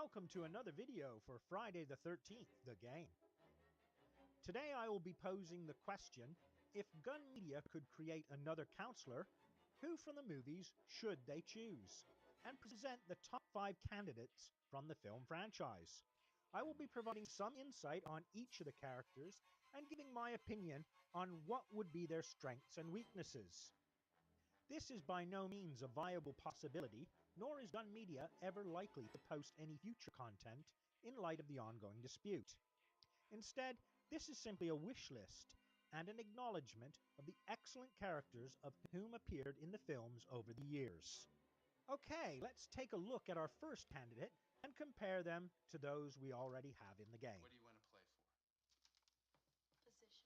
welcome to another video for Friday the 13th, the game. Today I will be posing the question, if Gun Media could create another counselor, who from the movies should they choose? And present the top 5 candidates from the film franchise. I will be providing some insight on each of the characters and giving my opinion on what would be their strengths and weaknesses. This is by no means a viable possibility, nor is Gun Media ever likely to post any future content in light of the ongoing dispute. Instead, this is simply a wish list and an acknowledgement of the excellent characters of whom appeared in the films over the years. Okay, let's take a look at our first candidate and compare them to those we already have in the game. What do you want to play for? Position.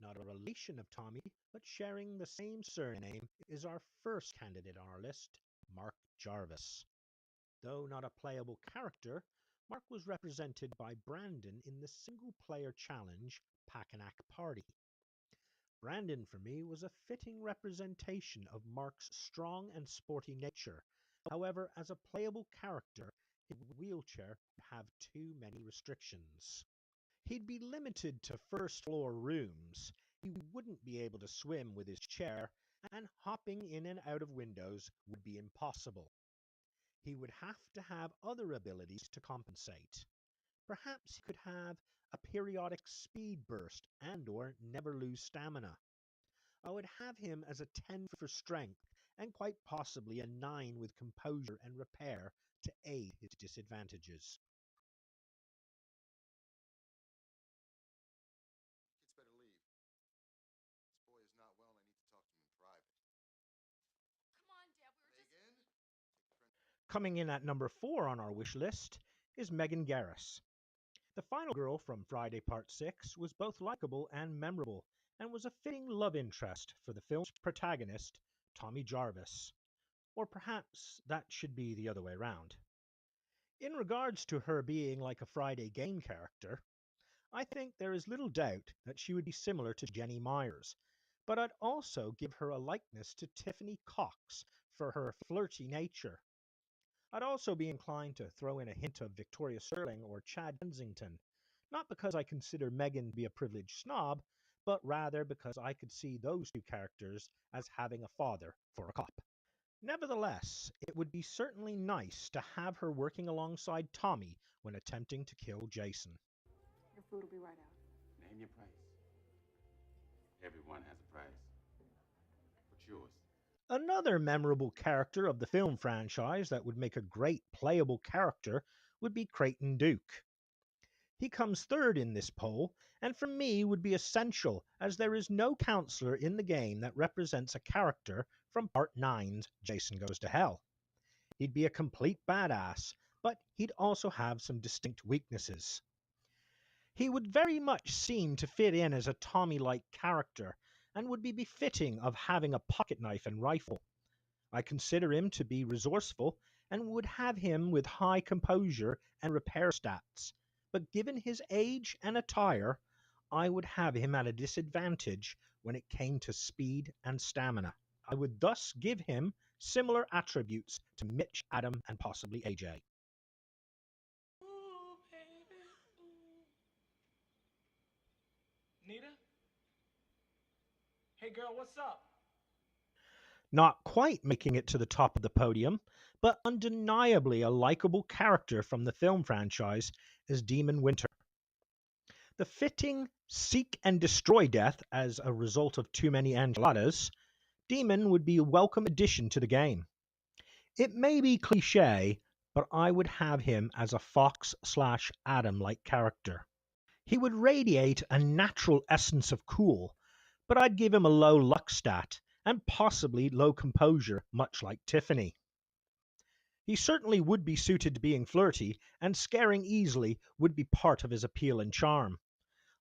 Not a relation of Tommy, but sharing the same surname is our first candidate on our list, Mark Jarvis. Though not a playable character, Mark was represented by Brandon in the single-player challenge Pack-a-Knack Party. Brandon, for me, was a fitting representation of Mark's strong and sporty nature. However, as a playable character, his wheelchair would have too many restrictions. He'd be limited to first-floor rooms. He wouldn't be able to swim with his chair, and hopping in and out of windows would be impossible. He would have to have other abilities to compensate. Perhaps he could have a periodic speed burst and/or never lose stamina. I would have him as a 10 for strength and quite possibly a 9 with composure and repair to aid his disadvantages. Kids better leave. This boy is not well and I need to talk to him in private. Come on, Dad, we were just... Megan? Coming in at number 4 on our wish list is Megan Garris. The final girl from Friday Part 6 was both likable and memorable, and was a fitting love interest for the film's protagonist, Tommy Jarvis. Or perhaps that should be the other way around. In regards to her being like a Friday game character, I think there is little doubt that she would be similar to Jenny Myers, but I'd also give her a likeness to Tiffany Cox for her flirty nature. I'd also be inclined to throw in a hint of Victoria Sterling or Chad Kensington, not because I consider Megan to be a privileged snob, but rather because I could see those two characters as having a father for a cop. Nevertheless, it would be certainly nice to have her working alongside Tommy when attempting to kill Jason. Your food will be right out. Name your price. Everyone has a price. What's yours? Another memorable character of the film franchise that would make a great playable character would be Creighton Duke. He comes third in this poll, and for me would be essential, as there is no counselor in the game that represents a character from Part 9's Jason Goes to Hell. He'd be a complete badass, but he'd also have some distinct weaknesses. He would very much seem to fit in as a Tommy-like character, and would be befitting of having a pocket knife and rifle. I consider him to be resourceful, and would have him with high composure and repair stats. But given his age and attire, I would have him at a disadvantage when it came to speed and stamina. I would thus give him similar attributes to Mitch, Adam, and possibly AJ. Ooh, baby. Ooh. Nita? Hey, girl, what's up? Not quite making it to the top of the podium, but undeniably a likable character from the film franchise is Demon Winter. The fitting seek and destroy death as a result of too many enchiladas, Demon would be a welcome addition to the game. It may be cliche, but I would have him as a Fox/Adam-like character. He would radiate a natural essence of cool, but I'd give him a low luck stat and possibly low composure, much like Tiffany. He certainly would be suited to being flirty, and scaring easily would be part of his appeal and charm.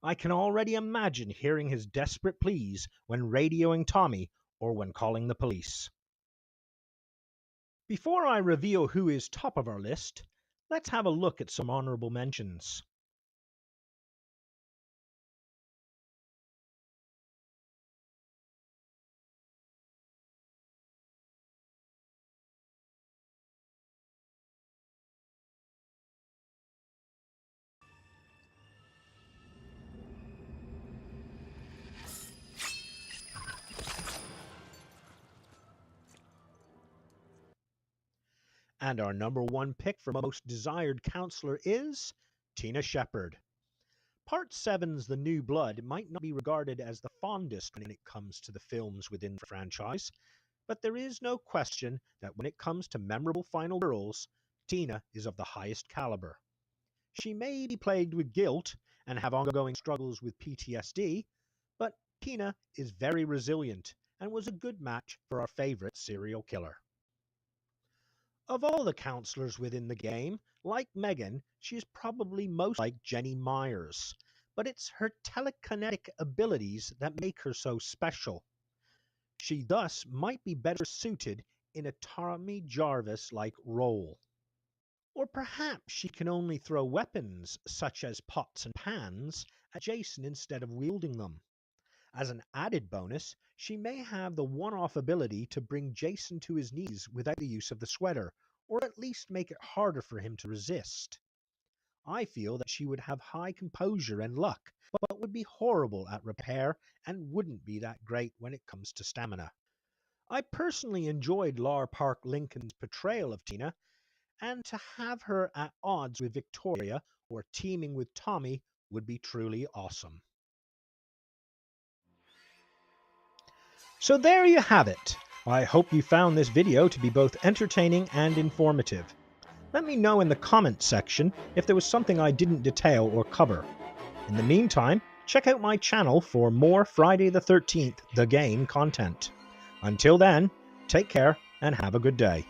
I can already imagine hearing his desperate pleas when radioing Tommy or when calling the police. Before I reveal who is top of our list, let's have a look at some honourable mentions. And our number 1 pick for most desired counselor is Tina Shepard. Part 7's The New Blood might not be regarded as the fondest when it comes to the films within the franchise, but there is no question that when it comes to memorable final girls, Tina is of the highest caliber. She may be plagued with guilt and have ongoing struggles with PTSD, but Tina is very resilient and was a good match for our favorite serial killer. Of all the counselors within the game, like Megan, she is probably most like Jenny Myers, but it's her telekinetic abilities that make her so special. She thus might be better suited in a Tommy Jarvis-like role. Or perhaps she can only throw weapons, such as pots and pans, at Jason instead of wielding them. As an added bonus, she may have the one-off ability to bring Jason to his knees without the use of the sweater, or at least make it harder for him to resist. I feel that she would have high composure and luck, but would be horrible at repair and wouldn't be that great when it comes to stamina. I personally enjoyed Lar Park Lincoln's portrayal of Tina, and to have her at odds with Victoria or teaming with Tommy would be truly awesome. So there you have it. I hope you found this video to be both entertaining and informative. Let me know in the comments section if there was something I didn't detail or cover. In the meantime, check out my channel for more Friday the 13th The Game content. Until then, take care and have a good day.